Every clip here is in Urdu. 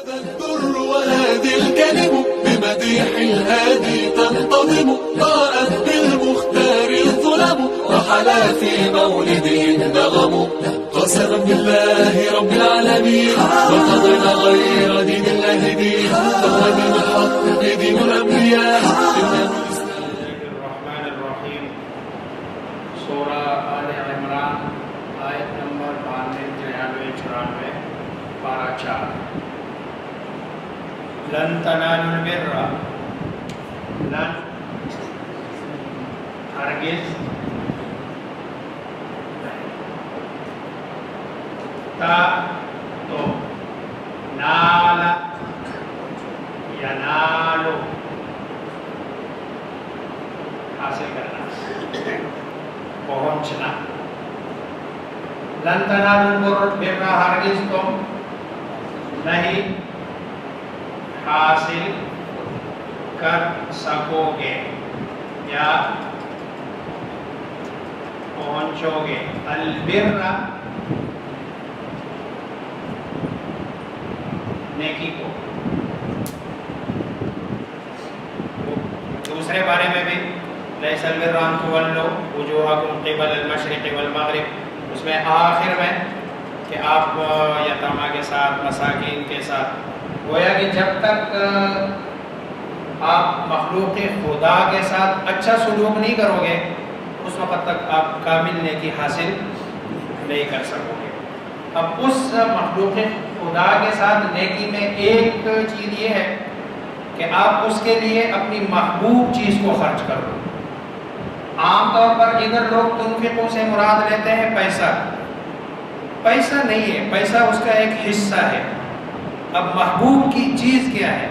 الدر وهادي الكلم بمديح الهادي تنتظم ضاءت بالمختار الظلم وحلا في مولده النغم قسما بالله رب العالمين وقضينا غير دين الله دين فهو دين الحق دين الأنبياء. الرحمن الرحیم سورہ آل عمران آیت نمبر 92 93 94 پارہ 4. لن تنالوا البر لن ہرگز تا تو نال ینالو حاصل کرنا پہنچنا. لن تنالوا البر ہرگز تم نہیں حاصل کر سکو گے یا پہنچو گے البر نیکی کو. دوسرے بارے میں بھی لیس البر ان تولوا وجوہکم قبل المشرق والمغرب، اس میں آخر میں کہ آپ یتامہ کے ساتھ مساکین کے ساتھ گویا کہ جب تک آپ مخلوق خدا کے ساتھ اچھا سلوک نہیں کرو گے اس وقت تک آپ کامل نیکی حاصل نہیں کر سکو گے. اب اس مخلوق خدا کے ساتھ نیکی میں ایک چیز یہ ہے کہ آپ اس کے لیے اپنی محبوب چیز کو خرچ کرو. عام طور پر ادھر لوگ تنفقوں سے مراد لیتے ہیں پیسہ. پیسہ نہیں ہے، پیسہ اس کا ایک حصہ ہے. اب محبوب کی چیز کیا ہے؟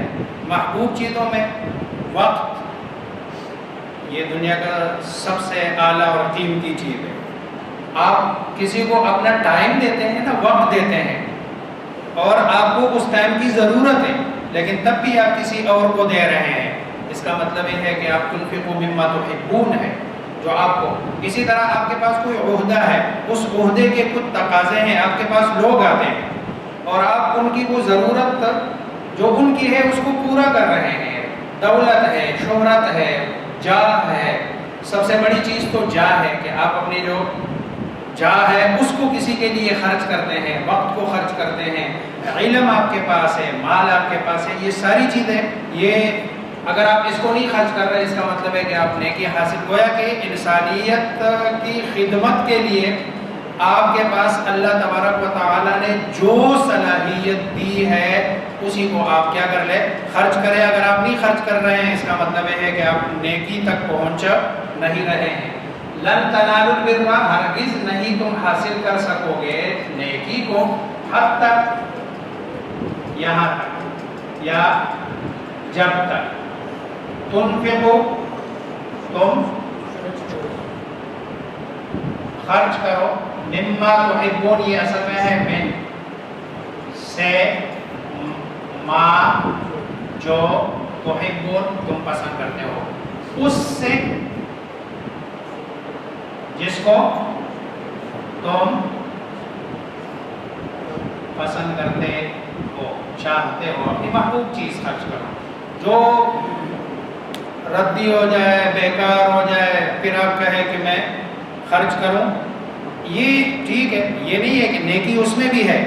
محبوب چیزوں میں وقت، یہ دنیا کا سب سے اعلیٰ اور قیمتی چیز ہے. آپ کسی کو اپنا ٹائم دیتے ہیں نا، وقت دیتے ہیں، اور آپ کو اس ٹائم کی ضرورت ہے لیکن تب بھی آپ کسی اور کو دے رہے ہیں. اس کا مطلب یہ ہے کہ آپ تنفقوا مما تحبون ہے جو آپ کو. اسی طرح آپ کے پاس کوئی عہدہ ہے، اس عہدے کے کچھ تقاضے ہیں، آپ کے پاس لوگ آتے ہیں اور آپ ان کی وہ ضرورت جو ان کی ہے اس کو پورا کر رہے ہیں. دولت ہے، شہرت ہے، جاہ ہے. سب سے بڑی چیز تو جاہ ہے کہ آپ اپنی جو جاہ ہے اس کو کسی کے لیے خرچ کرتے ہیں، وقت کو خرچ کرتے ہیں. علم آپ کے پاس ہے، مال آپ کے پاس ہے، یہ ساری چیزیں یہ اگر آپ اس کو نہیں خرچ کر رہے اس کا مطلب ہے کہ آپ نیکی حاصل گویا کہ انسانیت کی خدمت کے لیے آپ کے پاس اللہ تبارک و تعالیٰ نے جو صلاحیت دی ہے اسی کو آپ کیا کر لیں، خرچ کریں. اگر آپ نہیں خرچ کر رہے ہیں اس کا مطلب یہ ہے کہ آپ نیکی تک پہنچ نہیں رہے ہیں. لن تنالوا البر ہرگز نہیں تم حاصل کر سکو گے نیکی کو حتی یہاں تک یا جب تک تنفقو تم خرچ کرو مما تحبون، یہ اصل میں ہے من سے، ما جو تحبون تم پسند کرتے ہو، اس سے جس کو تم پسند کرتے ہو، چاہتے ہو. اپنی محبوب چیز خرچ کرو. جو ردی ہو جائے، بیکار ہو جائے، پھر آپ کہیں کہ میں خرچ کروں، یہ ٹھیک ہے، یہ نہیں ہے کہ نیکی اس میں بھی ہے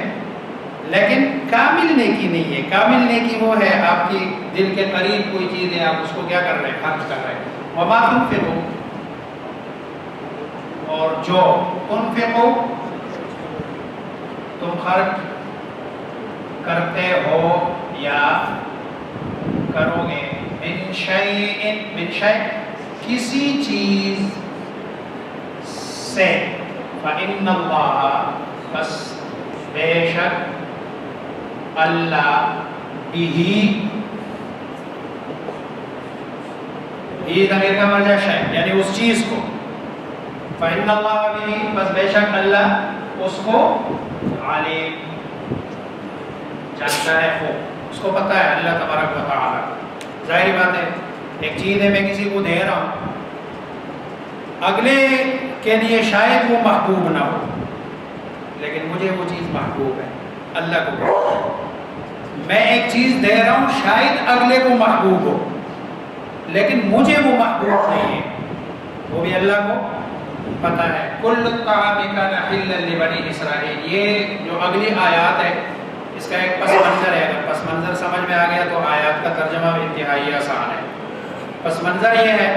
لیکن کامل نیکی نہیں ہے. کامل نیکی وہ ہے آپ کی دل کے قریب کوئی چیز ہے، آپ اس کو کیا کر رہے ہیں، خرچ کر رہے ہیں. وما تنفقوا، اور جو تنفقوا تم خرچ کرتے ہو یا کرو گے، من شیء، من شیء کسی چیز سے، فإن اللہ بس بے شک اللہ بھی ضمیر کا مرجع شیء یعنی اس چیز کو، فإن اللہ بھی بس بے شک اللہ اس کو علیم جانتا ہے، اس کو پتہ ہے اللہ تبارک و تعالی. ظاہری بات ہے ایک چیز ہے میں کسی کو دے رہا ہوں، اگلے کے لیے شاید وہ محبوب نہ ہو لیکن مجھے وہ چیز محبوب ہے، اللہ کو میں ایک چیز دے رہا ہوں شاید اگلے کو محبوب ہو لیکن مجھے وہ محبوب نہیں ہے، وہ بھی اللہ کو پتہ ہے۔ کل الطعام کان حلا لبنی اسرائیل، یہ جو اگلی آیات ہے اس کا ایک پس منظر ہے، اگر پس منظر سمجھ میں آ گیا تو آیات کا ترجمہ انتہائی آسان ہے۔ پس منظر یہ ہے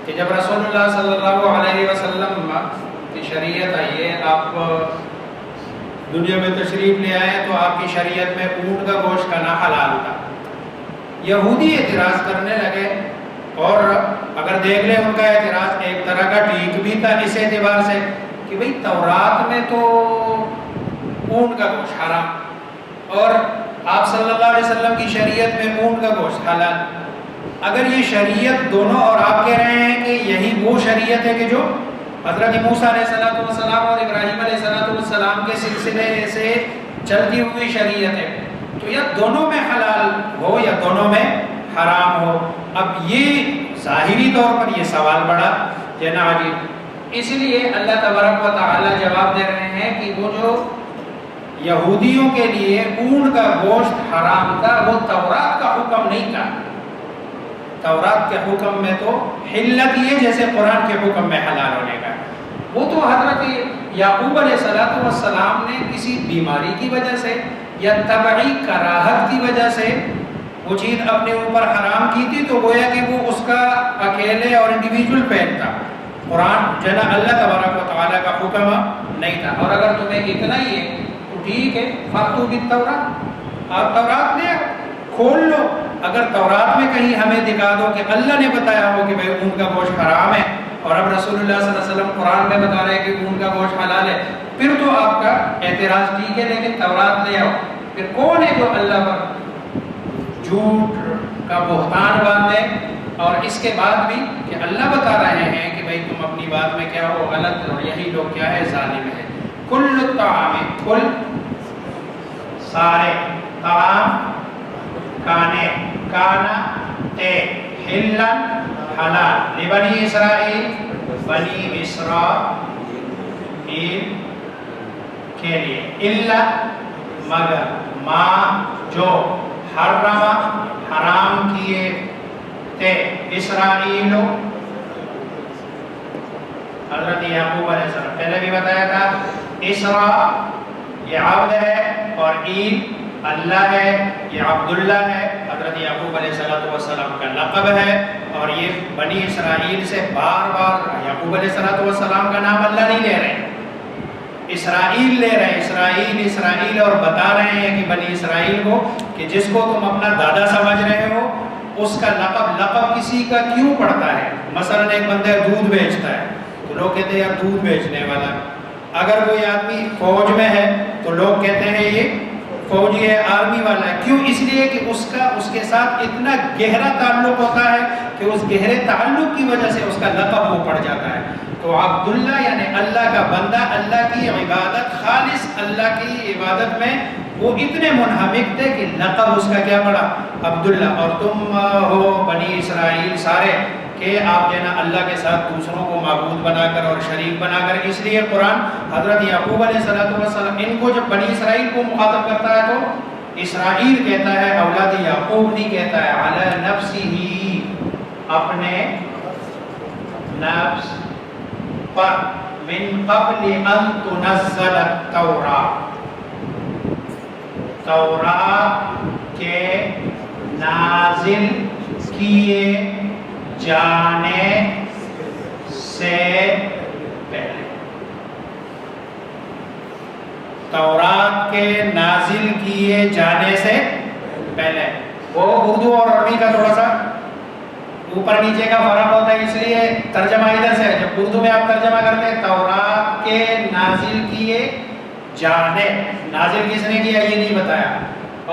کہ جب رسول اللہ صلی اللہ علیہ وسلم کی شریعت آئی ہے، آپ دنیا میں تشریف لے آئے تو آپ کی شریعت میں اونٹ کا گوشت کھانا حلال تھا۔ یہودی اعتراض کرنے لگے، اور اگر دیکھ لیں ان کا اعتراض ایک طرح کا ٹھیک بھی تھا اس اعتبار سے کہ بھئی تورات میں تو اونٹ کا گوشت حرام اور آپ صلی اللہ علیہ وسلم کی شریعت میں اونٹ کا گوشت حلال۔ اگر یہ شریعت دونوں، اور آپ کہہ رہے ہیں کہ یہی وہ شریعت ہے کہ جو حضرت موسیٰ علیہ السلام اور ابراہیم علیہ السلام کے سلسلے سے چلتی ہوئی شریعت ہے، تو یا دونوں میں حلال ہو یا دونوں میں حرام ہو۔ اب یہ ظاہری طور پر یہ سوال بڑا جنا عجیب، اس لیے اللہ تبارک و تعالی جواب دے رہے ہیں کہ وہ جو یہودیوں کے لیے اونٹ کا گوشت حرام تھا وہ تورات کا حکم نہیں تھا۔ تورات کے حکم میں تو حلت یہ جیسے قرآن کے حکم میں حلال ہونے کا، وہ تو حضرت یعقوب علیہ السلام نے کسی بیماری کی وجہ سے یا طبعی کراہت کی وجہ سے وہ چیز اپنے اوپر حرام کی تھی، تو گویا کہ وہ اس کا اکیلے اور انڈیویجول پین تھا، قرآن جنا اللہ تبارک و تعالیٰ کا حکم نہیں تھا۔ اور اگر تمہیں اتنا ہی ہے تو ٹھیک ہے، فاتو بالتورات، آپ تورات میں کھول لو، اگر تورات میں کہیں ہمیں دکھا دو کہ اللہ نے بتایا ہو کہ بھائی اونٹ کا گوشت حرام ہے اور اب رسول اللہ صلی اللہ علیہ وسلم قرآن میں بتا رہے ہیں کہ اونٹ کا گوشت حلال ہے، پھر تو آپ کا اعتراض ٹھیک ہے، لیکن تورات لے آؤ۔ پھر کون ہے جو اللہ پر جھوٹ کا بہتان باندھے اور اس کے بعد بھی کہ اللہ بتا رہے ہیں کہ بھائی تم اپنی بات میں کیا ہو غلط، اور یہی لوگ کیا ہے ظالم ہے۔ کل الطعام، کل سارے، طعام کانے، کانا تے، حلن حلال، لبنی اسرائیل، بنی اسرائیل کے لیے، الا مگر، ما جو، حرم حرام کیے تے، اسرائیل حضرت یعقوب علیہ السلام، پہلے بھی بتایا تھا اسرا یہ عبد ہے اور عید اللہ ہے، یہ عبداللہ ہے، حضرت یعقوب علیہ السلام کا لقب ہے، اور یہ بنی اسرائیل سے بار بار یعقوب علیہ السلام کا نام اللہ نہیں لے رہے، اسرائیل لے رہے ہیں، اسرائیل اسرائیل، اور بتا رہے ہیں کہ بنی اسرائیل کو کہ جس کو تم اپنا دادا سمجھ رہے ہو اس کا لقب کسی کا کیوں پڑتا ہے؟ مثلا ایک بندہ دودھ بیچتا ہے تو لوگ کہتے ہیں یار دودھ بیچنے والا، اگر کوئی آدمی فوج میں ہے تو لوگ کہتے ہیں یہ فوجی ہے، آرمی والا ہے، کیوں؟ اس لیے کہ اس کا اس کے ساتھ اتنا گہرا تعلق ہوتا ہے کہ اس گہرے تعلق کی وجہ سے اس کا لقب وہ پڑ جاتا ہے۔ تو عبداللہ یعنی اللہ کا بندہ، اللہ کی عبادت، خالص اللہ کی عبادت میں وہ اتنے منہمک تھے کہ لقب اس کا کیا پڑا؟ عبداللہ۔ اور تم ہو بنی اسرائیل سارے کہ آپ جو ہے نا اللہ کے ساتھ دوسروں کو معبود بنا کر اور شریک بنا کر، اس لیے قرآن حضرت یعقوب علیہ السلام ان کو جب بنی اسرائیل کو مخاطب کرتا ہے تو اسرائیل کہتا ہے، اولاد یعقوب نہیں کہتا ہے، علی نفسہ، اپنے نفس پر، من قبل ان تنزل التوراۃ، تورات کے نازل کیے جانے سے پہلے، تورات کے نازل کیے جانے سے پہلے۔ وہ اردو اور عربی کا تھوڑا سا اوپر نیچے کا فرق ہوتا ہے، اس لیے ترجمہ ادھر سے ہے۔ جب اردو میں آپ ترجمہ کرتے ہیں تورات کے نازل کیے جانے، نازل کس نے کیا یہ نہیں بتایا،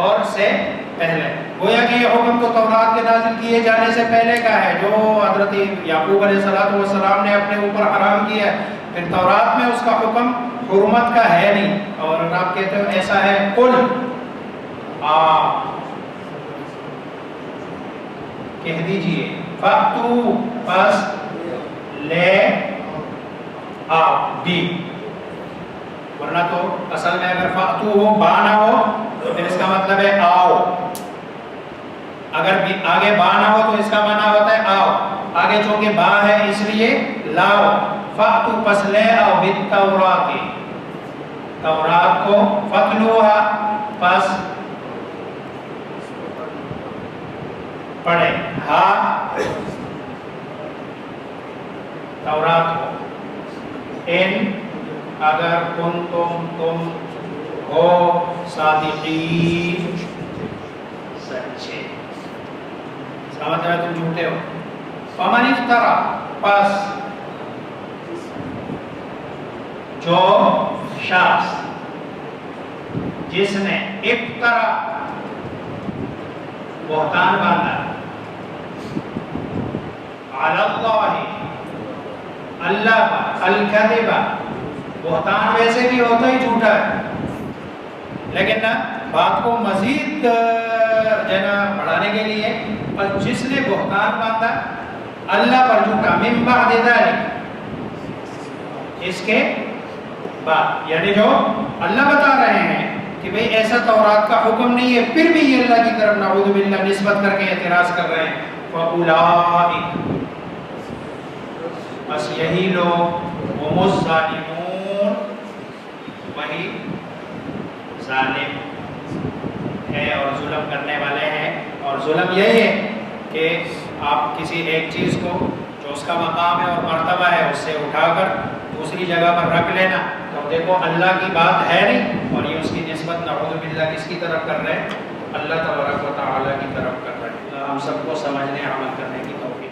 اور سے پہلے، گویا کہ یہ حکم تو تورات کے نازل کیے جانے سے پہلے کا ہے جو حضرت یعقوب علیہ السلام نے اپنے اوپر حرام کیا ہے، پھر تورات میں اس کا حکم حرمت کا ہے نہیں۔ اور آپ کہتے ہو ایسا ہے، قل آپ کہہ دیجئے، فَأْتُوا پس لے آپ بھی، ورنہ تو اصل میں اگر فَأْتُوا ہو با نہ ہو تو پھر اس کا مطلب ہے آؤ. اگر آگے با نہ ہو تو اس کا معنی ہوتا ہے آؤ. آگے چونکہ با ہے اس لیے لاؤ. فاتو پس لے آؤ بالتوراۃ، تورات کو، فتلوہا پس پڑھیں، ہا تورات کو، ان اگر کنتم تم ہو صادقین سچے. اس کا مطلب ہے تم جھوٹے ہو. فمن افترا پس جو شخص جس نے افترا بہتان باندھا علی اللہ اللہ پر، الکذب بہتان ویسے بھی ہوتا ہی جھوٹا ہے لیکن بات کو مزید بڑھانے کے لیے پر جس نے بہتان باندھا اللہ پر جھوٹا من بعد ذلک اس کے بعد، یعنی جو اللہ بتا رہے ہیں کہ بھئی ایسا تورات کا حکم نہیں ہے پھر بھی یہ اللہ کی طرف نعوذ باللہ نسبت کر کے اعتراض کر رہے ہیں. فَأُولَٰئِکَ بس یہی لوگ ہم الظالمون وہی ظالم ہے اور ظلم کرنے والے ہیں. اور ظلم یہی ہے کہ آپ کسی ایک چیز کو جو اس کا مقام ہے اور مرتبہ ہے اس سے اٹھا کر دوسری جگہ پر رکھ لینا. تو دیکھو اللہ کی بات ہے نہیں اور یہ اس کی نسبت نعوذ باللہ کس کی طرف کر رہے ہیں؟ اللہ تبارک و تعالی کی طرف کر رہے ہیں. ہم سب کو سمجھنے عمل کرنے کی توفیق